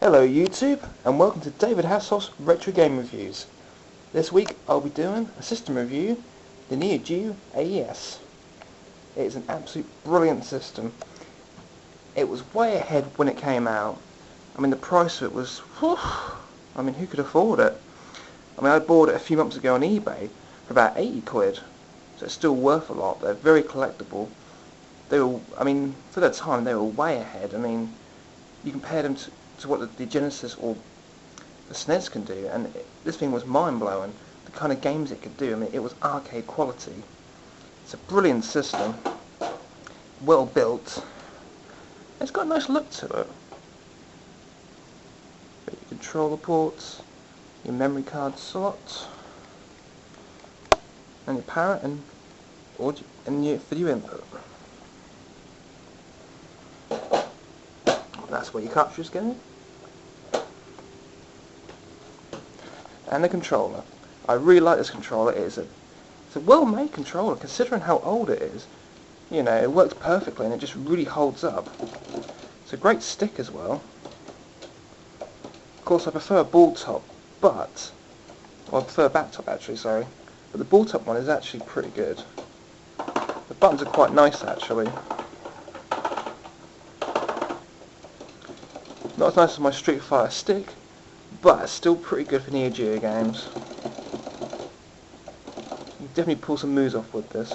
Hello YouTube, and welcome to David Hasselhoff's Retro Game Reviews. This week I'll be doing a system review, the neo.geo AES. It is an absolute brilliant system. It was way ahead when it came out. I mean, the price of it was, whew, I mean, who could afford it? I mean, I bought it a few months ago on eBay for about 80 quid, so it's still worth a lot. They're very collectible. They were, I mean, for their time they were way ahead. I mean, you compare them to what the Genesis or the SNES can do, and this thing was mind-blowing. The kind of games it could do, I mean, it was arcade quality. It's a brilliant system, well built. It's got a nice look to it. Got your controller ports, your memory card slot, and your power and your video input. That's where your cartridges go in. And the controller. I really like this controller. It's a well-made controller considering how old it is. You know, it works perfectly and it just really holds up. It's a great stick as well. Of course, I prefer a ball top, well, I prefer a back top actually, sorry. But the ball top one is actually pretty good. The buttons are quite nice actually. Not as nice as my Street Fighter stick, but it's still pretty good for Neo Geo games. You can definitely pull some moves off with this.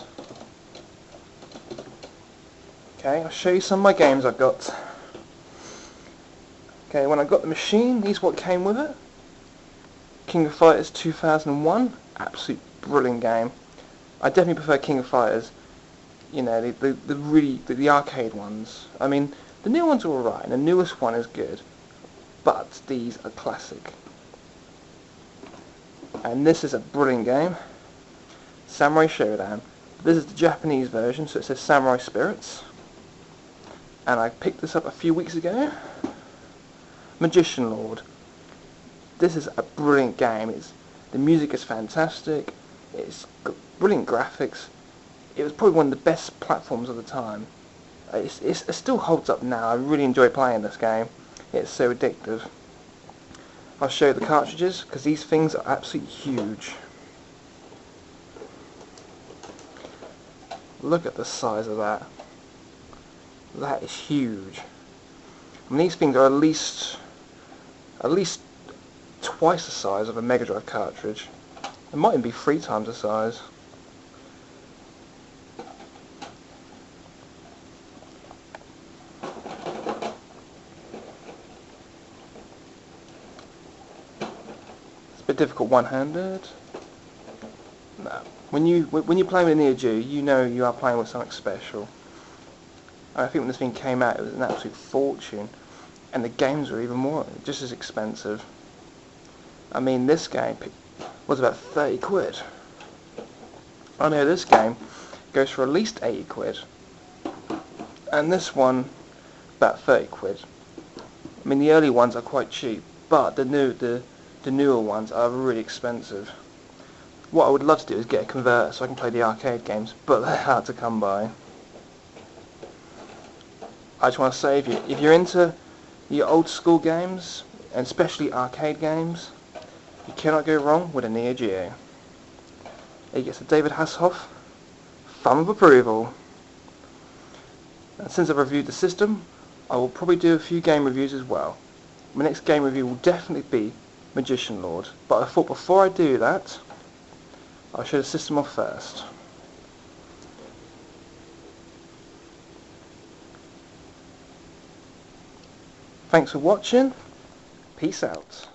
Okay, I'll show you some of my games I've got. Okay, when I got the machine, these what came with it. King of Fighters 2001, absolute brilliant game. I definitely prefer King of Fighters. You know, the arcade ones. I mean, the new ones are alright, and the newest one is good, but these are classic. And this is a brilliant game, Samurai Shodown. This is the Japanese version, so it says Samurai Spirits. And I picked this up a few weeks ago. Magician Lord. This is a brilliant game. The music is fantastic. It's got brilliant graphics. It was probably one of the best platforms of the time. It still holds up now. I really enjoy playing this game. It's so addictive. I'll show you the cartridges because these things are absolutely huge. Look at the size of that. That is huge. I mean, these things are at least twice the size of a Mega Drive cartridge. It might even be 3 times the size. A bit difficult one-handed. No. When you play with Neo Geo, you know you are playing with something special. I think when this thing came out, it was an absolute fortune, and the games were even more, just as expensive. I mean, this game was about 30 quid. I know this game goes for at least 80 quid, and this one about 30 quid. I mean, the early ones are quite cheap, but the newer ones are really expensive. What I would love to do is get a converter so I can play the arcade games, but they're hard to come by. I just want to say, if you're into your old school games, and especially arcade games, you cannot go wrong with a Neo Geo. It gets a David Hasselhoff thumb of approval. And since I've reviewed the system, I will probably do a few game reviews as well. My next game review will definitely be Magician Lord, but I thought before I do that, I'll show the system off first. Thanks for watching. Peace out.